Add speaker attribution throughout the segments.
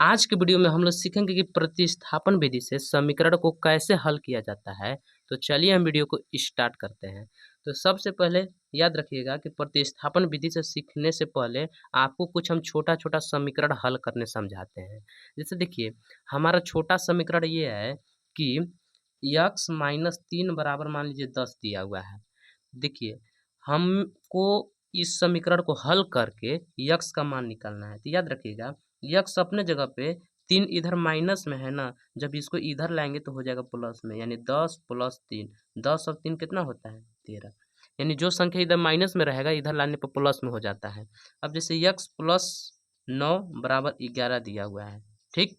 Speaker 1: आज के वीडियो में हम लोग सीखेंगे कि प्रतिस्थापन विधि से समीकरण को कैसे हल किया जाता है। तो चलिए हम वीडियो को स्टार्ट करते हैं। तो सबसे पहले याद रखिएगा कि प्रतिस्थापन विधि से सीखने से पहले आपको कुछ हम छोटा छोटा समीकरण हल करने समझाते हैं। जैसे देखिए, हमारा छोटा समीकरण ये है कि यक्स माइनस 3 बराबर मान लीजिए 10 दिया हुआ है। देखिए, हमको इस समीकरण को हल करके यक्स का मान निकालना है। तो याद रखिएगा, यक्स अपने जगह पे 3 इधर माइनस में है ना, जब इसको इधर लाएंगे तो हो जाएगा प्लस में, यानी 10 प्लस 3। 10 और 3 कितना होता है? 13। यानी जो संख्या इधर माइनस में रहेगा इधर लाने पर प्लस में हो जाता है। अब जैसे यक्स प्लस 9 बराबर 11 दिया हुआ है। ठीक,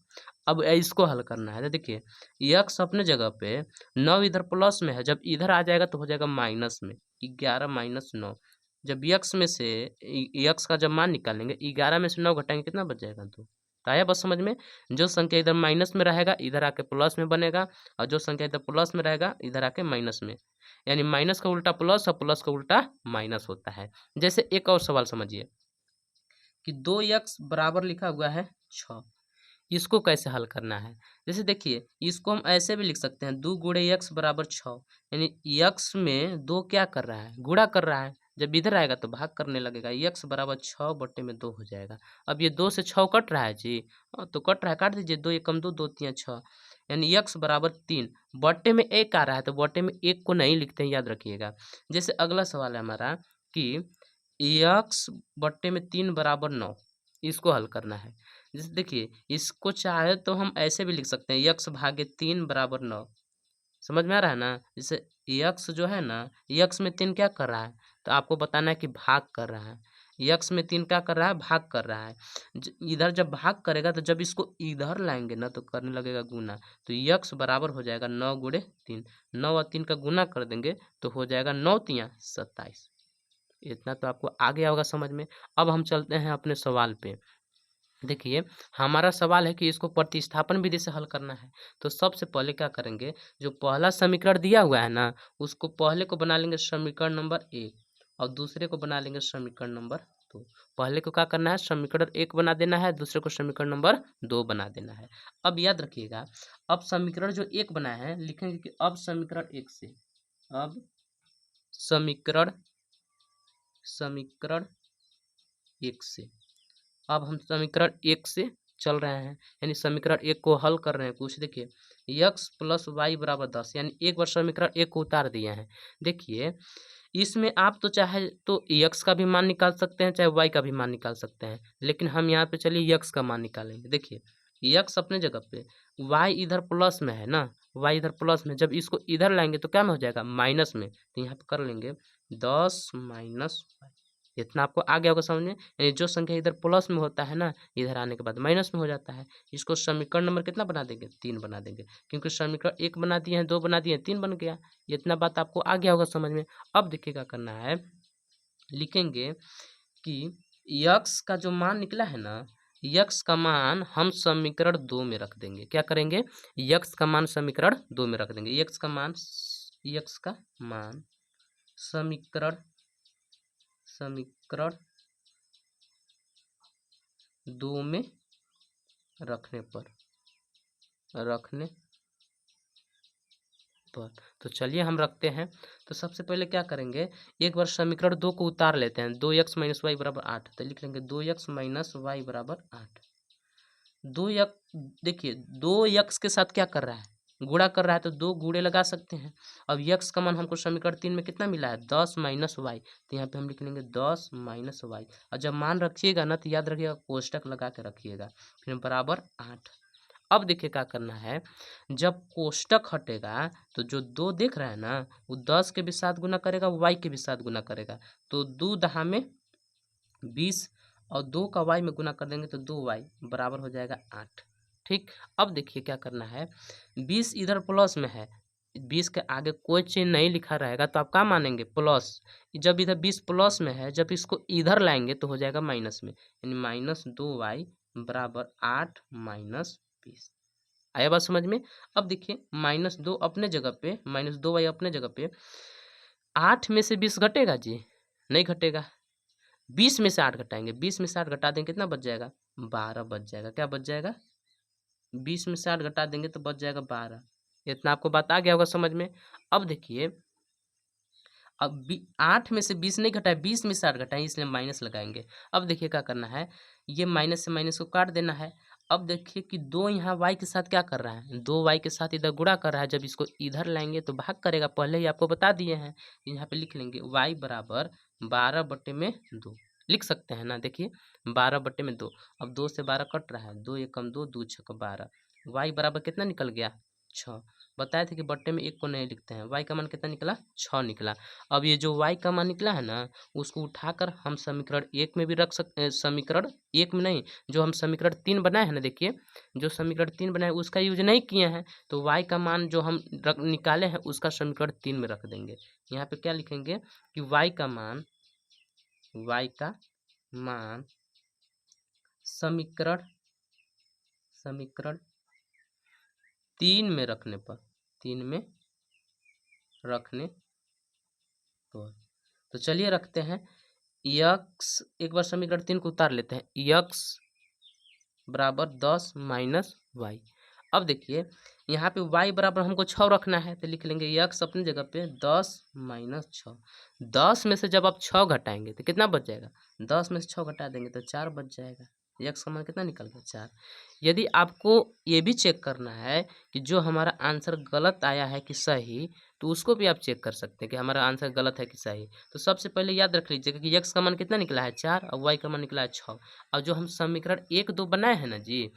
Speaker 1: अब इसको हल करना है। तो देखिए, यक्स अपने जगह पे 9 इधर प्लस में है, जब इधर आ जाएगा तो हो जाएगा माइनस में। 11 माइनस 9, जब यक्स में से यक्स का जब मान निकालेंगे 11 में से 9 घटाएंगे कितना बच जाएगा? 2। तो आया बस समझ में? जो संख्या इधर माइनस में रहेगा इधर आके प्लस में बनेगा, और जो संख्या इधर प्लस में रहेगा इधर आके माइनस में। यानी माइनस का उल्टा प्लस और प्लस का उल्टा माइनस होता है। जैसे एक और सवाल समझिए कि 2x बराबर लिखा हुआ है 6। इसको कैसे हल करना है? जैसे देखिए, इसको हम ऐसे भी लिख सकते हैं, 2 गुणे यक्स बराबर 6। यानी यक्स में 2 क्या कर रहा है? गुणा कर रहा है। जब इधर आएगा तो भाग करने लगेगा। यक्स बराबर 6 बट्टे में 2 हो जाएगा। अब ये 2 से 6 कट रहा है जी। तो कट रहा है, काट दीजिए। 2 एकम 2, 2 तिया 6। यानी यक्स बराबर 3 बट्टे में 1 आ रहा है, तो बट्टे में 1 को नहीं लिखते हैं, याद रखिएगा। जैसे अगला सवाल है हमारा कि यक्स बट्टे में 3 बराबर 9। इसको हल करना है। जैसे देखिए, इसको चाहे तो हम ऐसे भी लिख सकते हैं, यक्स भागे 3 बराबर 9। समझ में आ रहा है ना? जैसे यक्स जो है ना, यक्स में 3 क्या कर रहा है? तो आपको बताना है कि भाग कर रहा है। यक्स में 3 क्या कर रहा है? भाग कर रहा है। इधर जब भाग करेगा तो जब इसको इधर लाएंगे ना तो करने लगेगा गुना। तो यक्स बराबर हो जाएगा 9 गुणे 3। 9 और 3 का गुना कर देंगे तो हो जाएगा 9 तिया 27। इतना तो आपको आ गया होगा समझ में। अब हम चलते हैं अपने सवाल पे। देखिए, हमारा सवाल है कि इसको प्रतिस्थापन विधि से हल करना है। तो सबसे पहले क्या करेंगे, जो पहला समीकरण दिया हुआ है ना, उसको पहले को बना लेंगे समीकरण नंबर 1 और दूसरे को बना लेंगे समीकरण नंबर 2। पहले को क्या करना है? समीकरण 1 बना देना है, दूसरे को समीकरण नंबर 2 बना देना है। अब याद रखिएगा, अब समीकरण जो 1 बनाया है लिखेंगे कि अब समीकरण 1 से, अब समीकरण समीकरण 1 से, अब हम समीकरण 1 से चल रहे हैं, यानी समीकरण 1 को हल कर रहे हैं। कुछ देखिए, यक्स प्लस वाई बराबर 10, यानी एक बार समीकरण 1 को उतार दिए हैं। देखिए, इसमें आप तो चाहे तो यक्स का भी मान निकाल सकते हैं, चाहे वाई का भी मान निकाल सकते हैं, लेकिन हम यहाँ पे चलिए यक्स का मान निकालेंगे। देखिए, यक्स अपने जगह पे, वाई इधर प्लस में है ना, वाई इधर प्लस में, जब इसको इधर लाएंगे तो क्या में हो जाएगा? माइनस में। तो यहाँ पे कर लेंगे 10 माइनस वाई। इतना आपको आ गया होगा समझ में। यानी जो संख्या इधर प्लस में होता है ना, इधर आने के बाद माइनस में हो जाता है। इसको समीकरण नंबर कितना बना देंगे? 3 बना देंगे, क्योंकि समीकरण 1 बना दिए हैं, 2 बना दिए हैं, 3 बन गया। इतना बात आपको आ गया होगा समझ में। अब देखिए क्या करना है, लिखेंगे कि यक्स का जो मान निकला है ना, यक्स का मान हम समीकरण 2 में रख देंगे। क्या करेंगे? यक्स का मान समीकरण 2 में रख देंगे। यक्स का मान समीकरण समीकरण 2 में रखने पर तो चलिए हम रखते हैं। तो सबसे पहले क्या करेंगे, एक बार समीकरण 2 को उतार लेते हैं। 2x माइनस वाई बराबर 8, तो लिख लेंगे 2x माइनस वाई बराबर 8। 2x, देखिए 2x के साथ क्या कर रहा है? गुणा कर रहा है, तो 2 गुणे लगा सकते हैं। अब यक्स का मान हमको समीकरण 3 में कितना मिला है? 10 माइनस वाई। तो यहाँ पे हम लिख लेंगे 10 माइनस वाई, और जब मान रखिएगा ना तो याद रखिएगा कोष्टक लगा के रखिएगा, फिर बराबर 8। अब देखिए क्या करना है, जब कोष्टक हटेगा तो जो 2 देख रहा है ना, वो 10 के भी साथ गुना करेगा, वाई के भी साथ गुना करेगा। तो 2 दहा में 20 और 2 का वाई में गुना कर देंगे तो 2y बराबर हो जाएगा 8। ठीक, अब देखिए क्या करना है, 20 इधर प्लस में है, 20 के आगे कोई चिन्ह नहीं लिखा रहेगा तो आप क्या मानेंगे? प्लस। जब इधर 20 प्लस में है, जब इसको इधर लाएंगे तो हो जाएगा माइनस में, यानी माइनस 2y बराबर 8 माइनस 20। आया बात समझ में? अब देखिए, -2 अपने जगह पे, -2y अपने जगह पे, 8 में से 20 घटेगा जी? नहीं घटेगा। 20 में से 8 घटाएंगे, 20 में से 8 घटा देंगे, कितना बच जाएगा? 12 बच जाएगा। क्या बच जाएगा? 20 में से 8 घटा देंगे तो बच जाएगा 12। इतना आपको बात आ गया होगा समझ में। अब देखिए, अब 8 में से 20 नहीं घटाए, 20 में से 8 घटाए, इसलिए माइनस लगाएंगे। अब देखिए क्या करना है, ये माइनस से माइनस को काट देना है। अब देखिए कि 2 यहाँ y के साथ क्या कर रहा है, 2 y के साथ इधर गुणा कर रहा है। जब इसको इधर लाएंगे तो भाग करेगा, पहले ही आपको बता दिए हैं। यहाँ पे लिख लेंगे y बराबर 12/2 लिख सकते हैं ना। देखिए 12/2। अब 2 से 12 कट रहा है, 2 एकम 2, 2 छक 12। y बराबर कितना निकल गया, 6। बताए थे कि बट्टे में 1 को नहीं लिखते हैं। y का मान कितना निकला, 6 निकला। अब ये जो y का मान निकला है ना, उसको उठाकर हम समीकरण 1 में भी रख सकते, समीकरण 1 में नहीं, जो हम समीकरण 3 बनाए हैं ना, देखिए जो समीकरण 3 बनाए उसका यूज नहीं किए हैं, तो y का मान जो हम निकाले हैं उसका समीकरण 3 में रख देंगे। यहाँ पे क्या लिखेंगे कि y का मान समीकरण 3 में रखने पर, 3 में रखने पर, तो चलिए रखते हैं यक्स, एक बार समीकरण 3 को उतार लेते हैं। यक्स बराबर 10 माइनस वाई। अब देखिए यहाँ पे y बराबर हमको 6 रखना है, तो लिख लेंगे यक्स अपनी जगह पे 10 माइनस 6। 10 में से जब आप 6 घटाएंगे तो कितना बच जाएगा, 10 में से 6 घटा देंगे तो 4 बच जाएगा। यक्स का मान कितना निकल गया, 4। यदि आपको ये भी चेक करना है कि जो हमारा आंसर गलत आया है कि सही, तो उसको भी आप चेक कर सकते हैं कि हमारा आंसर गलत है कि सही। तो सबसे पहले याद रख लीजिएगा कि यक्स का मान कितना निकला है, 4, और वाई का मान निकला है 6। और जो हम समीकरण 1, 2 बनाए हैं ना जी,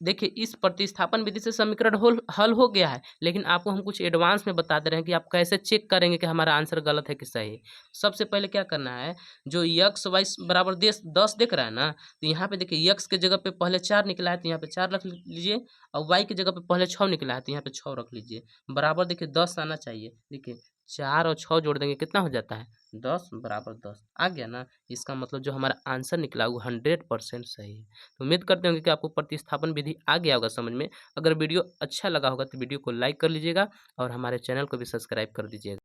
Speaker 1: देखिए इस प्रतिस्थापन विधि से समीकरण हल हो गया है, लेकिन आपको हम कुछ एडवांस में बता दे रहे हैं कि आप कैसे चेक करेंगे कि हमारा आंसर गलत है कि सही। सबसे पहले क्या करना है, जो यक्स वाई बराबर 10 देख रहा है ना, तो यहाँ पे देखिए यक्स के जगह पे पहले 4 निकला है तो यहाँ पे 4 रख लीजिए, और वाई की जगह पे पहले 6 निकला है तो यहाँ पे 6 रख लीजिए। बराबर देखिए 10 आना चाहिए। देखिए 4 और 6 जोड़ देंगे कितना हो जाता है, 10 बराबर 10 आ गया ना। इसका मतलब जो हमारा आंसर निकला वो 100% सही है। तो उम्मीद करते होंगे कि आपको प्रतिस्थापन विधि आ गया होगा समझ में। अगर वीडियो अच्छा लगा होगा तो वीडियो को लाइक कर लीजिएगा और हमारे चैनल को भी सब्सक्राइब कर दीजिएगा।